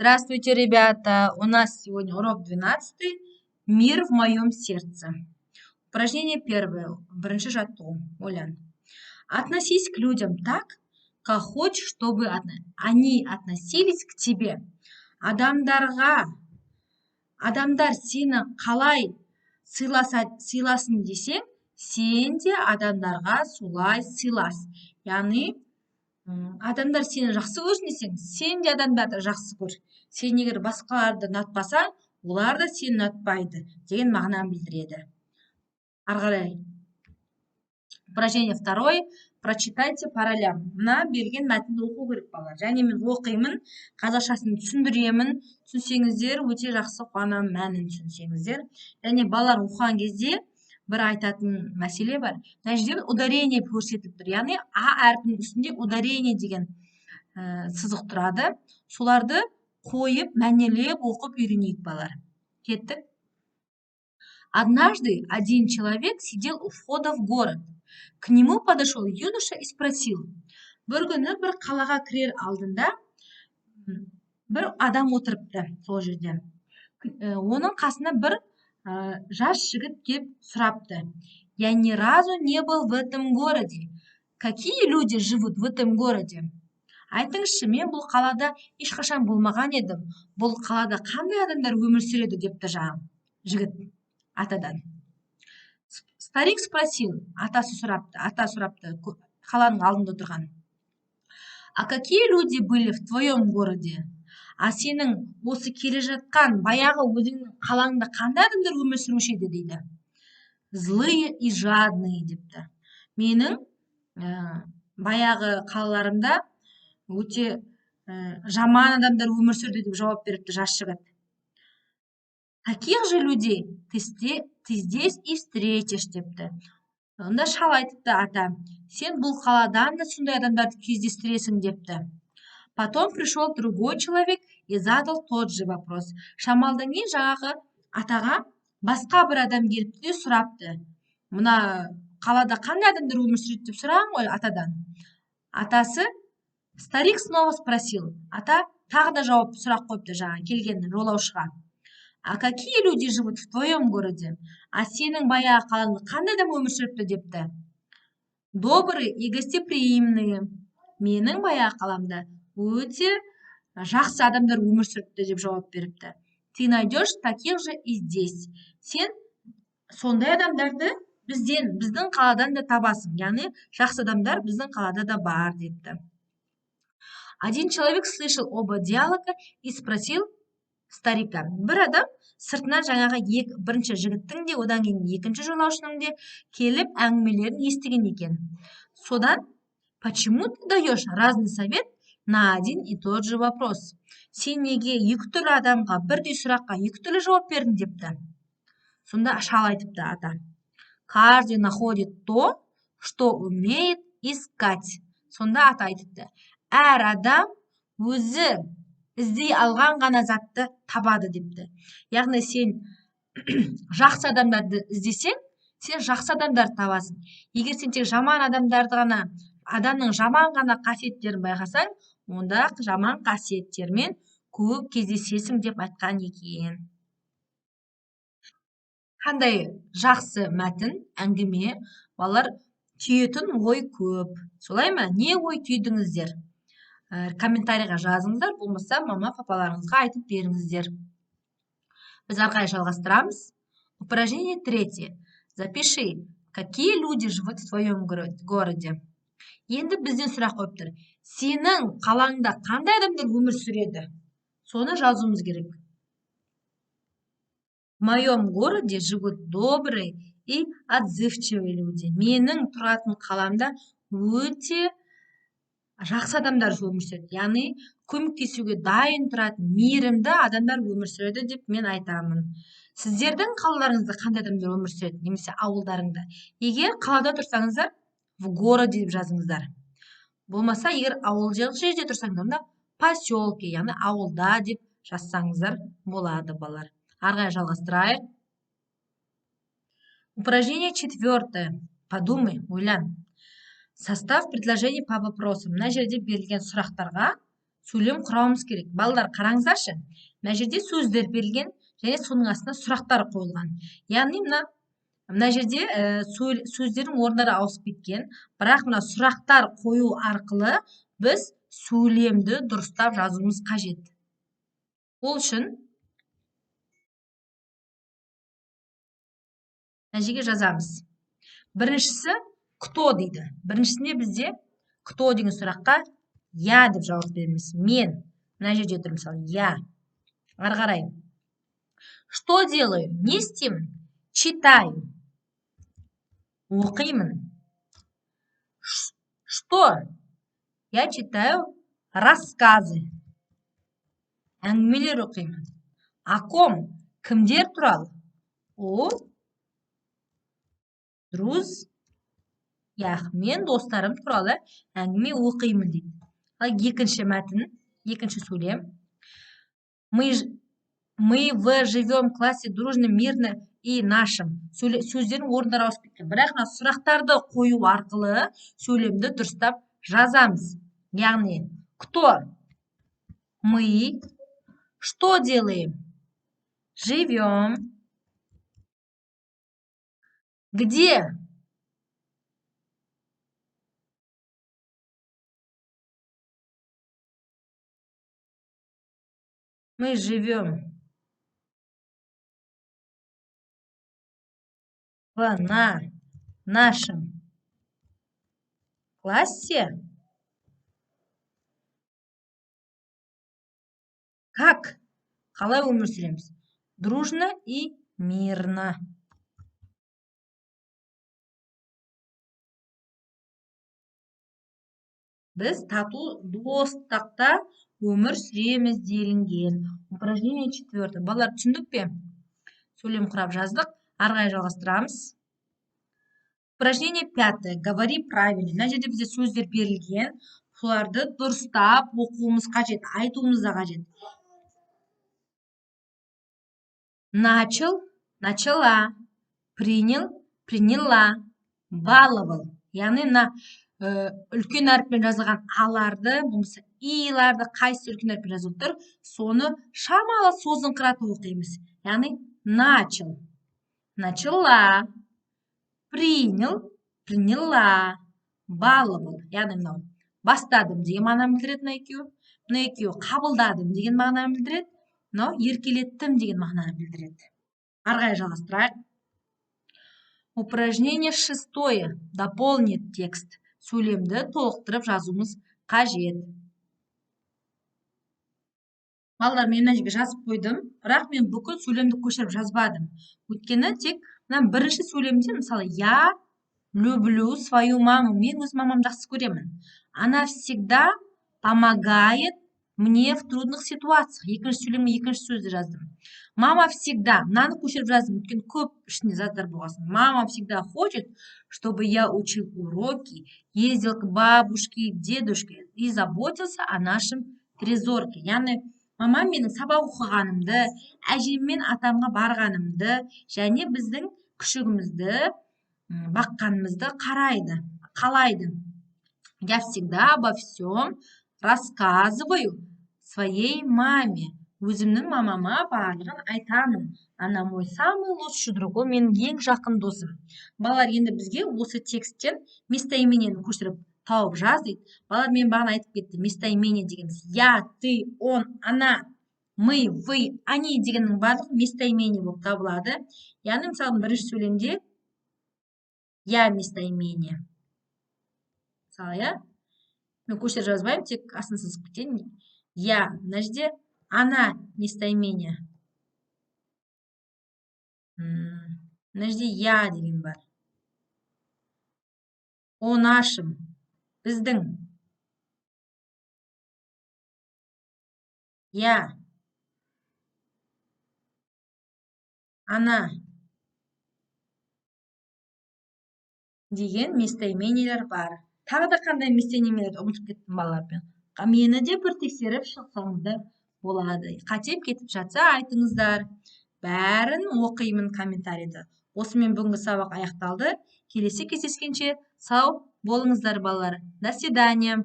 Здравствуйте, ребята! У нас сегодня урок 12. Мир в моем сердце. Упражнение первое. Бірінші жаттығу. Олян. Относись к людям так, как хочешь, чтобы они относились к тебе. Адамдар сені қалай сыйласын десең, сен де адамдарға солай сыйлас. Яғни, адамдар сені жақсы көрсін десең, сен де адамдарды жақсы көр. Сен егер басқаларды ұнатпасаң, олар да сені ұнатпайды деген мағынаны білдіреді. Ары қарай. Упражнение второе. Прочитайте по ролям. Мына берген мәтінді оқу керек балалар. Және мен оқимын, қазақшасын түсіндіремін. Түсінсеңіздер, өте жақсы қуанамын, мәнін түсінсеңіздер. Және балалар оқыған кезде бір айтатын мәселе бар. Мына жерде ударение көрсетіп тұр. Яғни а әрпінің үстінде ударение деген сызық тұрады. Соларды қойып, мәнерлеп оқып үйренейік балалар. Кеттік. Однажды один человек сидел у входа в город. К нему подошел юноша и спросил. Бір күні бір қалаға кірер алдында бір адам отырыпты сол жерде. Оның қасына бір жас жігіт кеп сұрапты. Я ни разу не был в этом городе. Какие люди живут в этом городе? Айтыңызшы, мен бұл қалада ешқашан болмаған едім. Бұл қалада қандай адамдар өмір сүреді депті жаңа жігіт атадан. Старик спросил, ата сұрапты, қаланың алдында отырған. А какие люди были в твоем городе? А сенің осы келе жатқан баяғы өзіңнің қалаңда қандай адамдар өмір сүруші еді дейді. Злые и жадные депті. Менің баяғы қалаларымда өте жаман адамдар өмір сүрді деп жауап беріпті жас жігіт. Таких же людей ты здесь и встретишь депті. Онда шал айтыпты ата, сен бұл қаладан да сондай адамдарды кездестіресің депті. Потом пришел другой человек и задал тот же вопрос. Шамалдан кейін жаңағы атаға басқа бір адам келіпті де сұрапты. Мына қалада қандай адамдар өмір сүреді деп сұраған ғой атадан. Атасы, старик снова спросил. Ата тағы да сұрақ қойыпты жаңа келген жолаушыға. А какие люди живут в твоем городе? А сенің баяғы қалаңда қандай адам өмір сүріпті депті. Добрые и гостеприимные. Менің баяғы қаламда өте жақсы адамдар өмір сүріпті деп жауап беріпті. Ты найдешь таких же и здесь. Сен сондай адамдарды біздің қаладан да табасың. Яғни жақсы адамдар біздің қалада да бар депті. Один человек слышал оба диалога и спросил старика. Бір адам сыртынан жаңағы бірінші жігіттің де, одан кейін екінші жолаушының де келіп әңгімелерін естіген екен. Содан, почему ты даешь разный совет на один и тот же вопрос? Сен неге екі түрлі адамға бірдей сұраққа екі түрлі жауап бердің депті. Сонда шал айтыпты ата. Каждый находит то, что умеет искать. Сонда ата айтыпты. Әр адам өзі іздей алған ғана затты табады депті. Яғни сен жақсы адамдарды іздесең, сен жақсы адамдарды табасың. Егер сен тек жаман адамдарды ғана, адамның жаман ғана қасиеттерін байқасаң, онда жаман қасиеттермен көп кездесесің деп айтқан екен. Қандай жақсы мәтін, әңгіме, балалар түйетін ой көп. Солай ма? Не ой түйдіңіздер? Комментарийға жазыңыздар, болмаса мама папаларыңызға айтып беріңіздер. Біз ары жалғастырамыз. Упражнение 3. Запиши, какие люди живут в твоем городе. Енді бізден сұрақ қойыптыр. Сенің қалаңда қандай адамдар өмір сүреді? Соны жазуымыз керек. В моем городе живут добрые и отзывчивые люди. Менің тұратын қаламда өте жақсы адамдар өмір сүреді. Яғни көмектесуге дайын тұратын мейірімді адамдар өмір сүреді деп мен айтамын. Сіздердің қалаларыңызда қандай адамдар өмір сүреді, немесе ауылдарыңда? Егер қалада тұрсаңыздар, в городе деп жазыңыздар. Болмаса, егер ауылдық жерде тұрсаңдар, онда поселке, яғни ауылда деп жазсаңыздар болады балалар. Ары жалғастырайық. Упражнение 4. Подумай, ойlan. Состав предложений по вопросам. Мына жерде берілген сұрақтарға сөйлем құрамыз керек. Балалар, қараңыздаршы. Мына жерде сөздер берілген және соның астына сұрақтар қойылған. Яғни мына жерде сөздердің орындары ауысып кеткен, бірақ мына сұрақтар қою арқылы біз сөйлемді дұрыстап жазуымыз қажет. Ол үшін мына жерге жазамыз. Біріншісі кто дейді. Біріншісінде бізде кто деген сұраққа я деп жауап береміз. Мен. Мына жерде тұр мысалы я. Ары қарай. Что делаю? Не істеймін? Читаю. Оқимын. Что? Я читаю рассказы. Әңгімелер оқимын. О ком? Кімдер туралы? О друзьях. Мен достарым туралы әңгіме оқимын дейді. Екінші мәтін, екінші сөйлем. Мы живем в классе дружно, мирно и нашим. Сөздердің орындары ауысып кеткен. Бірақ сұрақтарды қою арқылы сөйлемді дұрыстап жазамыз. Яғни, кто? Мы. Что делаем? Живем. Где? Мы живем в нашем классе. Как? Қалай өмір сүреміз? Дружно и мирно. Біз тату достықта өмір сүреміз делінген. Упражнение 4. Балалар, түсіндік пе? Сөйлем құрап жаздық. Арғай жалғастырамыз. Упражнение 5. Говори правильно. Мына жерде бізде сөздер берілген. Соларды дұрыстап оқуымыз қажет, айтуымыз да қажет. Начал, начала. Принял, приняла. Баловал. Яғни үлкен әріппен жазылған аларды, болмаса иларды қайсы үлкен әріппен жазылып тұр, соны шамалы созыңқыратып оқимыз. Яғни начал, начала. Принял, приняла. Баловал. Яғни бастадым деген мағынаны білдіреді мына екеуі. Қабылдадым деген мағынаны білдіреді. Еркелеттім деген мағынаны білдіреді. Арғай жалғастырайық. Упражнение 6. Дополнить текст. Сөйлемді толықтырып жазуымыз қажет. Балалар, мен мына жерге жазып қойдым, бірақ мен бүкіл сөйлемді көшіріп жазбадым. Өйткені тек бірінші сөйлемде, мысалы, я люблю свою маму. Мен өз мамам жақсы көремін. Она всегда помогает мне в трудных ситуациях. Екінші сөйлемге екінші сөзді жаздым. Мама всегда. Мынаны көшіріп жаздым. Өйткені көп ішінде заттар болғасын. Мама всегда хочет, чтобы я учил уроки, ездил к бабушке, дедушке и заботился о нашем трезорке. Яғни, мамам менің сабақ оқығанымды, әжеммен атамға барғанымды, және біздің күшігімізді, баққанымызды қалайды. Я всегда обо всем рассказываю своей маме. Өзімнің мамама барлығын айтамын. Она мой самый лучший друг. Ол менің ең жақын досым. Балалар, енді бізге осы тексттен местоименияны көшіріп тауып жаз дейді. Балалар, мен бағана айтып кетті. Местоимение дегеніміз я, ты, он, она, мы, вы, они дегеннің барлығы местоимение болып табылады. Яғни, мысалы, бірінші сөйлемде я местоимение. Мысалы, я? Мен көшіріп жазбаймын, тек астын сызып кетейін. Я, мына жерде она местоимение. Мына жерде я деген бар. О нашим. Біздің. Я. Она. Деген местоимениялер бар. Тағы да қандай местоимениялерді ұмытып кеттім балалармен. Мені де бір тексеріп шықсаңыздар болады. Қатеп кетіп жатса айтыңыздар. Бәрін оқимын комментарийді. Осымен бүгінгі сабақ аяқталды. Келесі кездескенше сау болыңыздар балалар. До свидания.